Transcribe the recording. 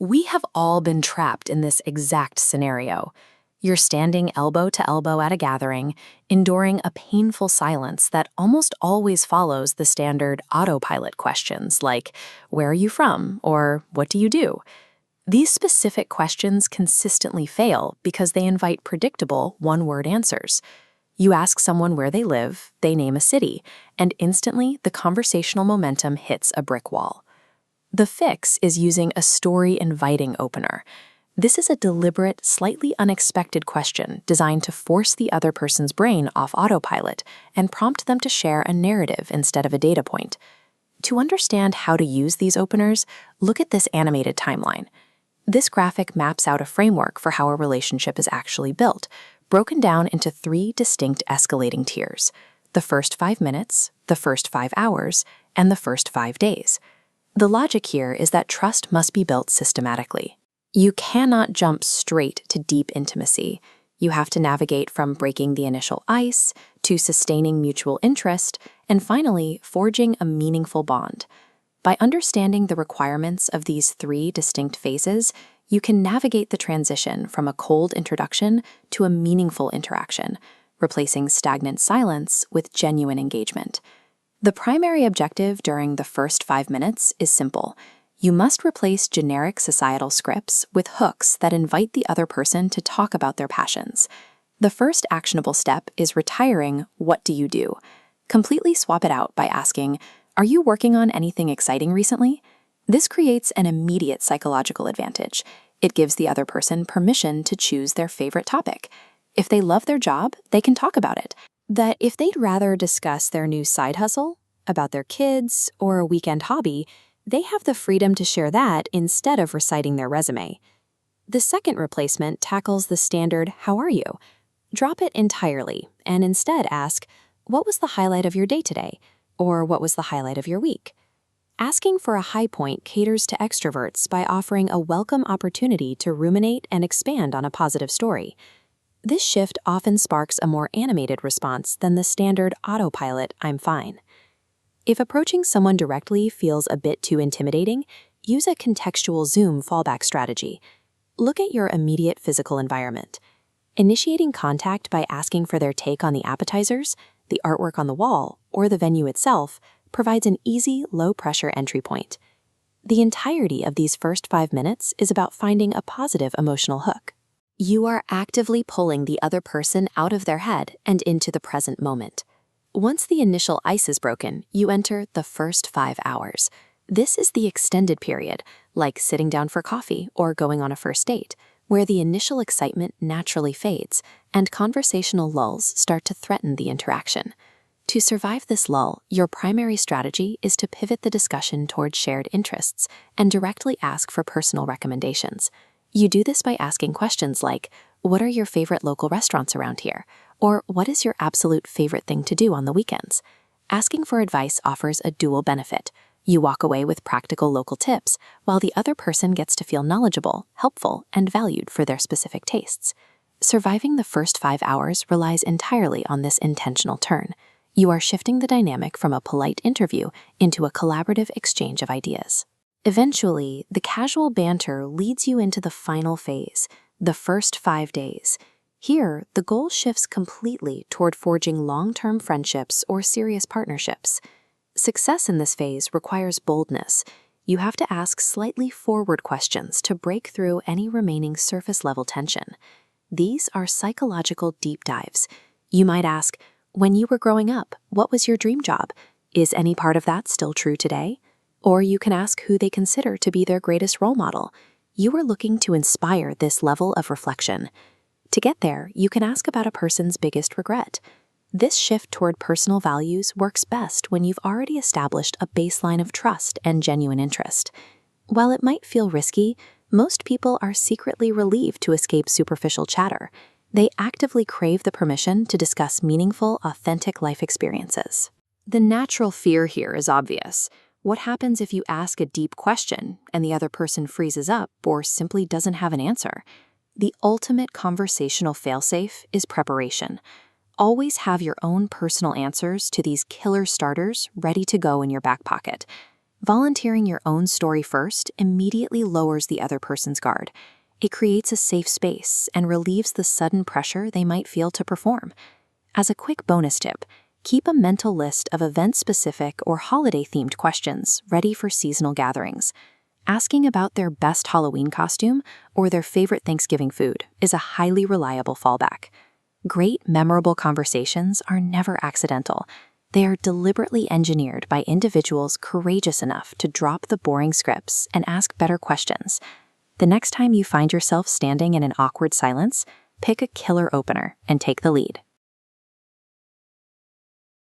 We have all been trapped in this exact scenario. You're standing elbow to elbow at a gathering, enduring a painful silence that almost always follows the standard autopilot questions like, "Where are you from?" or "What do you do?" These specific questions consistently fail because they invite predictable, one-word answers. You ask someone where they live, they name a city, and instantly the conversational momentum hits a brick wall. The fix is using a story-inviting opener. This is a deliberate, slightly unexpected question designed to force the other person's brain off autopilot and prompt them to share a narrative instead of a data point. To understand how to use these openers, look at this animated timeline. This graphic maps out a framework for how a relationship is actually built, broken down into 3 distinct escalating tiers: the first 5 minutes, the first 5 hours, and the first 5 days. The logic here is that trust must be built systematically. You cannot jump straight to deep intimacy. You have to navigate from breaking the initial ice to sustaining mutual interest and finally forging a meaningful bond. By understanding the requirements of these 3 distinct phases, you can navigate the transition from a cold introduction to a meaningful interaction, replacing stagnant silence with genuine engagement. The primary objective during the first 5 minutes is simple. You must replace generic societal scripts with hooks that invite the other person to talk about their passions. The first actionable step is retiring "What do you do?" Completely swap it out by asking, "Are you working on anything exciting recently?" This creates an immediate psychological advantage. It gives the other person permission to choose their favorite topic. If they love their job, they can talk about it. That if they'd rather discuss their new side hustle, about their kids, or a weekend hobby, they have the freedom to share that instead of reciting their resume. The second replacement tackles the standard "How are you?" Drop it entirely and instead ask, "What was the highlight of your day today?" or "What was the highlight of your week?" Asking for a high point caters to extroverts by offering a welcome opportunity to ruminate and expand on a positive story. This shift often sparks a more animated response than the standard autopilot "I'm fine." If approaching someone directly feels a bit too intimidating, use a contextual zoom fallback strategy. Look at your immediate physical environment. Initiating contact by asking for their take on the appetizers, the artwork on the wall, or the venue itself provides an easy, low-pressure entry point. The entirety of these first 5 minutes is about finding a positive emotional hook. You are actively pulling the other person out of their head and into the present moment. Once the initial ice is broken, you enter the first 5 hours. This is the extended period, like sitting down for coffee or going on a first date, where the initial excitement naturally fades and conversational lulls start to threaten the interaction. To survive this lull, your primary strategy is to pivot the discussion toward shared interests and directly ask for personal recommendations. You do this by asking questions like, "What are your favorite local restaurants around here?" or "What is your absolute favorite thing to do on the weekends?" Asking for advice offers a dual benefit. You walk away with practical local tips, while the other person gets to feel knowledgeable, helpful, and valued for their specific tastes. Surviving the first 5 hours relies entirely on this intentional turn. You are shifting the dynamic from a polite interview into a collaborative exchange of ideas. Eventually, the casual banter leads you into the final phase, the first 5 days. Here, the goal shifts completely toward forging long-term friendships or serious partnerships. Success in this phase requires boldness. You have to ask slightly forward questions to break through any remaining surface-level tension. These are psychological deep dives. You might ask, "When you were growing up, what was your dream job? Is any part of that still true today?" Or you can ask who they consider to be their greatest role model. You are looking to inspire this level of reflection. To get there, you can ask about a person's biggest regret. This shift toward personal values works best when you've already established a baseline of trust and genuine interest. While it might feel risky, most people are secretly relieved to escape superficial chatter. They actively crave the permission to discuss meaningful, authentic life experiences. The natural fear here is obvious. What happens if you ask a deep question and the other person freezes up or simply doesn't have an answer? The ultimate conversational failsafe is preparation. Always have your own personal answers to these killer starters ready to go in your back pocket. Volunteering your own story first immediately lowers the other person's guard. It creates a safe space and relieves the sudden pressure they might feel to perform. As a quick bonus tip, keep a mental list of event-specific or holiday-themed questions ready for seasonal gatherings. Asking about their best Halloween costume or their favorite Thanksgiving food is a highly reliable fallback. Great, memorable conversations are never accidental. They are deliberately engineered by individuals courageous enough to drop the boring scripts and ask better questions. The next time you find yourself standing in an awkward silence, pick a killer opener and take the lead.